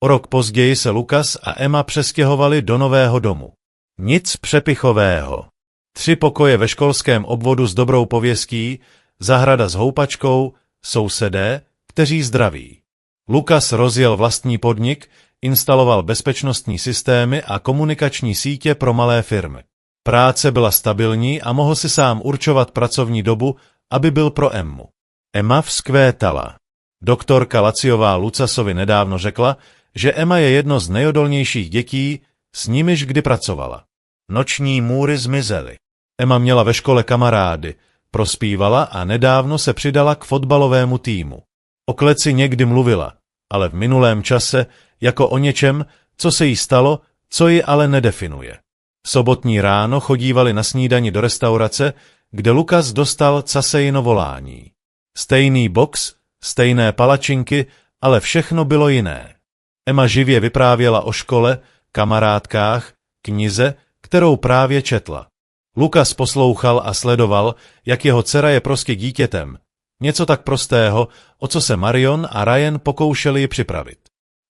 O rok později se Lucas a Emma přestěhovali do nového domu. Nic přepichového. 3 pokoje ve školském obvodu s dobrou pověstí, zahrada s houpačkou, sousedé, kteří zdraví. Lucas rozjel vlastní podnik, instaloval bezpečnostní systémy a komunikační sítě pro malé firmy. Práce byla stabilní a mohl si sám určovat pracovní dobu, aby byl pro Emmu. Emma vzkvétala. Doktorka Laciová Lucasovi nedávno řekla, že Emma je jedno z nejodolnějších dětí, s nimiž kdy pracovala. Noční můry zmizely. Emma měla ve škole kamarády, prospívala a nedávno se přidala k fotbalovému týmu. O kleci někdy mluvila, ale v minulém čase jako o něčem, co se jí stalo, co ji ale nedefinuje. Sobotní ráno chodívali na snídani do restaurace, kde Lucas dostal Caseyino volání. Stejný box, stejné palačinky, ale všechno bylo jiné. Emma živě vyprávěla o škole, kamarádkách, knize, kterou právě četla. Lucas poslouchal a sledoval, jak jeho dcera je prostě dítětem. Něco tak prostého, o co se Marion a Ryan pokoušeli ji připravit.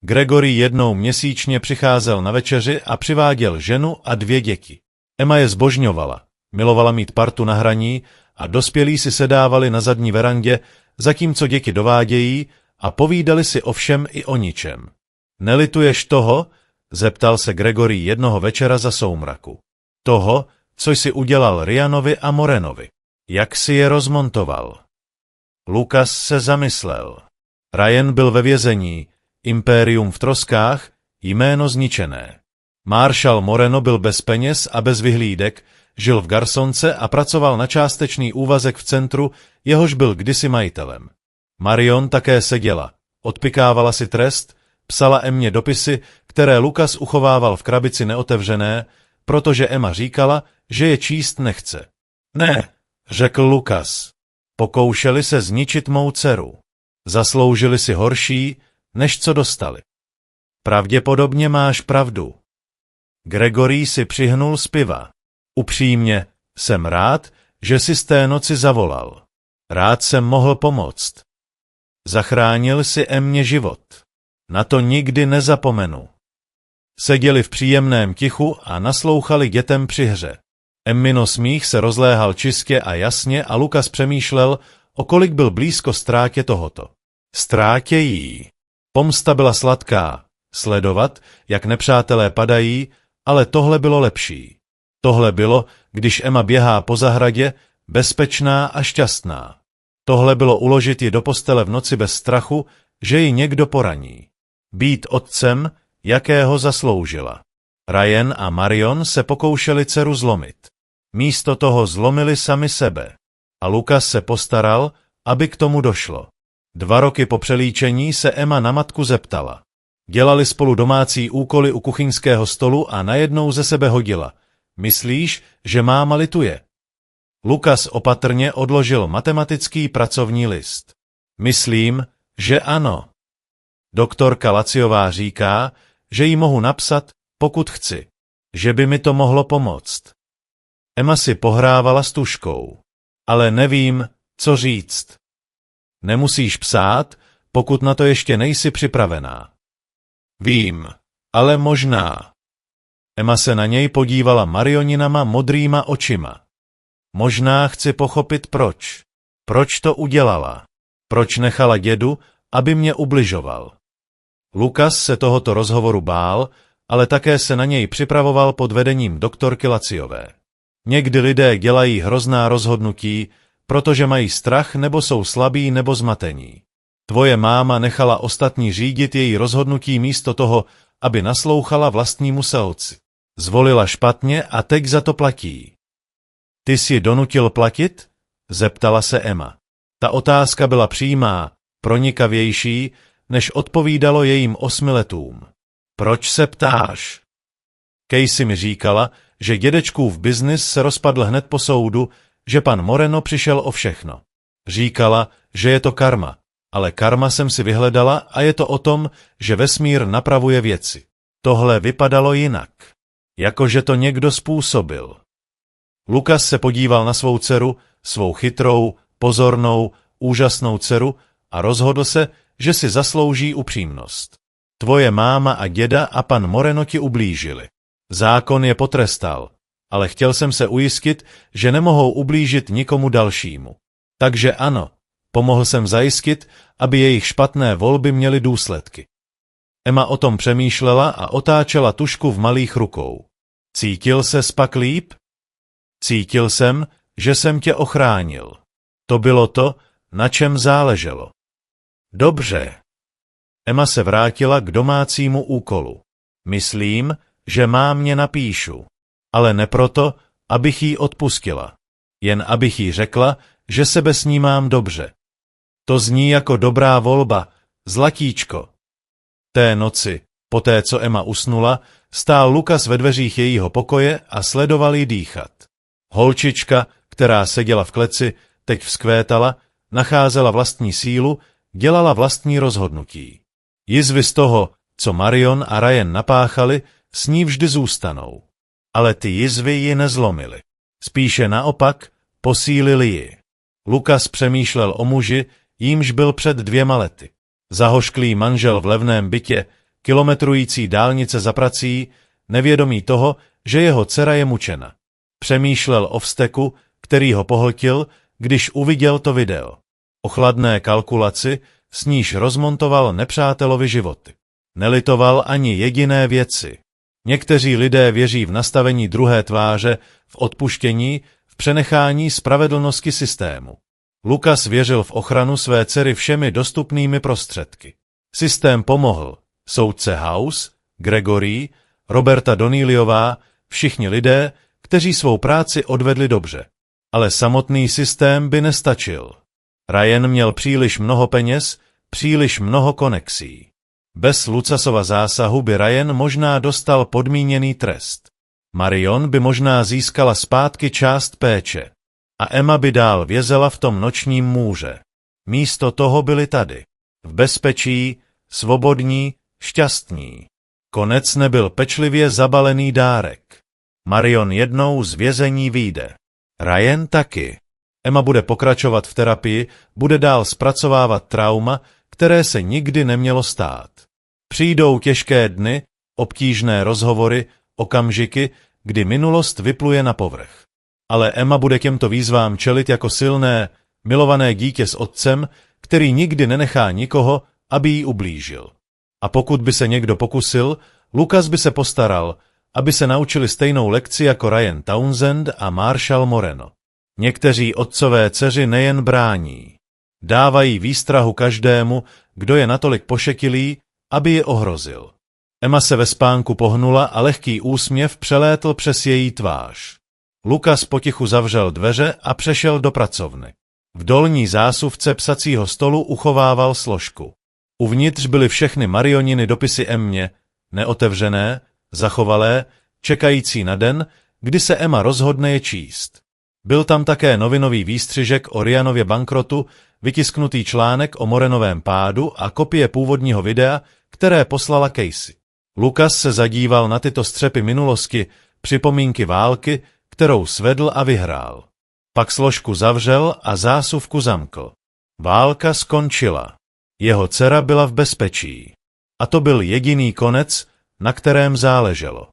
Gregory jednou měsíčně přicházel na večeři a přiváděl ženu a 2 děti. Emma je zbožňovala, milovala mít partu na hraní a dospělí si sedávali na zadní verandě, zatímco děti dovádějí a povídali si o všem i o ničem. Nelituješ toho? Zeptal se Gregory jednoho večera za soumraku. Toho, co jsi udělal Ryanovi a Morenovi. Jak si je rozmontoval? Lucas se zamyslel. Ryan byl ve vězení, impérium v troskách, jméno zničené. Marshal Moreno byl bez peněz a bez vyhlídek, žil v garsonce a pracoval na částečný úvazek v centru, jehož byl kdysi majitelem. Marion také seděla, odpikávala si trest, psala Emmě dopisy, které Lucas uchovával v krabici neotevřené, protože Emma říkala, že je číst nechce. Ne, řekl Lucas. Pokoušeli se zničit mou dceru. Zasloužili si horší, než co dostali. Pravděpodobně máš pravdu. Gregory si přihnul z piva. Upřímně, jsem rád, že si z té noci zavolal. Rád jsem mohl pomoct. Zachránil si Emmě život. Na to nikdy nezapomenu. Seděli v příjemném tichu a naslouchali dětem při hře. Emmino smích se rozléhal čistě a jasně a Lucas přemýšlel, o kolik byl blízko ztrátě tohoto. Ztrátě jí. Pomsta byla sladká. Sledovat, jak nepřátelé padají, ale tohle bylo lepší. Tohle bylo, když Emma běhá po zahradě, bezpečná a šťastná. Tohle bylo uložit ji do postele v noci bez strachu, že ji někdo poraní. Být otcem, jakého zasloužila. Ryan a Marion se pokoušeli dceru zlomit. Místo toho zlomili sami sebe. A Lucas se postaral, aby k tomu došlo. 2 roky po přelíčení se Emma na matku zeptala. Dělali spolu domácí úkoly u kuchyňského stolu a najednou ze sebe hodila. Myslíš, že máma lituje? Lucas opatrně odložil matematický pracovní list. Myslím, že ano. Doktorka Laciová říká, že jí mohu napsat, pokud chci. Že by mi to mohlo pomoct. Emma si pohrávala s tužkou. Ale nevím, co říct. Nemusíš psát, pokud na to ještě nejsi připravená. Vím, ale možná. Emma se na něj podívala Marioninama modrýma očima. Možná chci pochopit proč. Proč to udělala? Proč nechala dědu, aby mě ubližoval? Lucas se tohoto rozhovoru bál, ale také se na něj připravoval pod vedením doktorky Laciové. Někdy lidé dělají hrozná rozhodnutí, protože mají strach nebo jsou slabí nebo zmatení. Tvoje máma nechala ostatní řídit její rozhodnutí místo toho, aby naslouchala vlastnímu selci. Zvolila špatně a teď za to platí. Ty jsi donutil platit? Zeptala se Emma. Ta otázka byla přímá, pronikavější, než odpovídalo jejím 8 letům. Proč se ptáš? Casey mi říkala, že dědečkův biznis se rozpadl hned po soudu, že pan Moreno přišel o všechno. Říkala, že je to karma, ale karma jsem si vyhledala a je to o tom, že vesmír napravuje věci. Tohle vypadalo jinak. Jakože to někdo způsobil. Lucas se podíval na svou dceru, svou chytrou, pozornou, úžasnou dceru a rozhodl se, že si zaslouží upřímnost. Tvoje máma a děda a pan Moreno ti ublížili. Zákon je potrestal, ale chtěl jsem se ujistit, že nemohou ublížit nikomu dalšímu. Takže ano, pomohl jsem zajistit, aby jejich špatné volby měly důsledky. Emma o tom přemýšlela a otáčela tužku v malých rukou. Cítil ses pak líp? Cítil jsem, že jsem tě ochránil. To bylo to, na čem záleželo. Dobře. Emma se vrátila k domácímu úkolu. Myslím, že mámě napíšu. Ale ne proto, abych jí odpustila. Jen abych jí řekla, že sebe s ní mám dobře. To zní jako dobrá volba, zlatíčko. Té noci, poté co Emma usnula, stál Lucas ve dveřích jejího pokoje a sledoval jí dýchat. Holčička, která seděla v kleci, teď vzkvétala, nacházela vlastní sílu, dělala vlastní rozhodnutí. Jizvy z toho, co Marion a Ryan napáchali, s ní vždy zůstanou. Ale ty jizvy ji nezlomily. Spíše naopak, posílili ji. Lucas přemýšlel o muži, jímž byl před 2 lety. Zahošklý manžel v levném bytě, kilometrující dálnice za prací, nevědomý toho, že jeho dcera je mučena. Přemýšlel o vzteku, který ho pohltil, když uviděl to video. O chladné kalkulaci, s níž rozmontoval nepřátelovi životy. Nelitoval ani jediné věci. Někteří lidé věří v nastavení druhé tváře, v odpuštění, v přenechání spravedlnosti systému. Lucas věřil v ochranu své dcery všemi dostupnými prostředky. Systém pomohl. Soudce House, Gregory, Roberta Donnellyová, všichni lidé, kteří svou práci odvedli dobře. Ale samotný systém by nestačil. Ryan měl příliš mnoho peněz, příliš mnoho konexí. Bez Lucasova zásahu by Ryan možná dostal podmíněný trest. Marion by možná získala zpátky část péče. A Emma by dál vězela v tom nočním můře. Místo toho byli tady. V bezpečí, svobodní, šťastní. Konec nebyl pečlivě zabalený dárek. Marion jednou z vězení vyjde. Ryan taky. Emma bude pokračovat v terapii, bude dál zpracovávat trauma, které se nikdy nemělo stát. Přijdou těžké dny, obtížné rozhovory, okamžiky, kdy minulost vypluje na povrch. Ale Emma bude těmto výzvám čelit jako silné, milované dítě s otcem, který nikdy nenechá nikoho, aby jí ublížil. A pokud by se někdo pokusil, Lucas by se postaral, aby se naučili stejnou lekci jako Ryan Townsend a Marshall Moreno. Někteří otcové dceři nejen brání. Dávají výstrahu každému, kdo je natolik pošetilý, aby je ohrozil. Emma se ve spánku pohnula a lehký úsměv přelétl přes její tvář. Lucas potichu zavřel dveře a přešel do pracovny. V dolní zásuvce psacího stolu uchovával složku. Uvnitř byly všechny Marioniny dopisy Emmě, neotevřené, zachovalé, čekající na den, kdy se Emma rozhodne je číst. Byl tam také novinový výstřižek o Ryanově bankrotu, vytisknutý článek o Morenovém pádu a kopie původního videa, které poslala Casey. Lucas se zadíval na tyto střepy minulosti, připomínky války, kterou svedl a vyhrál. Pak složku zavřel a zásuvku zamkl. Válka skončila. Jeho dcera byla v bezpečí. A to byl jediný konec, na kterém záleželo.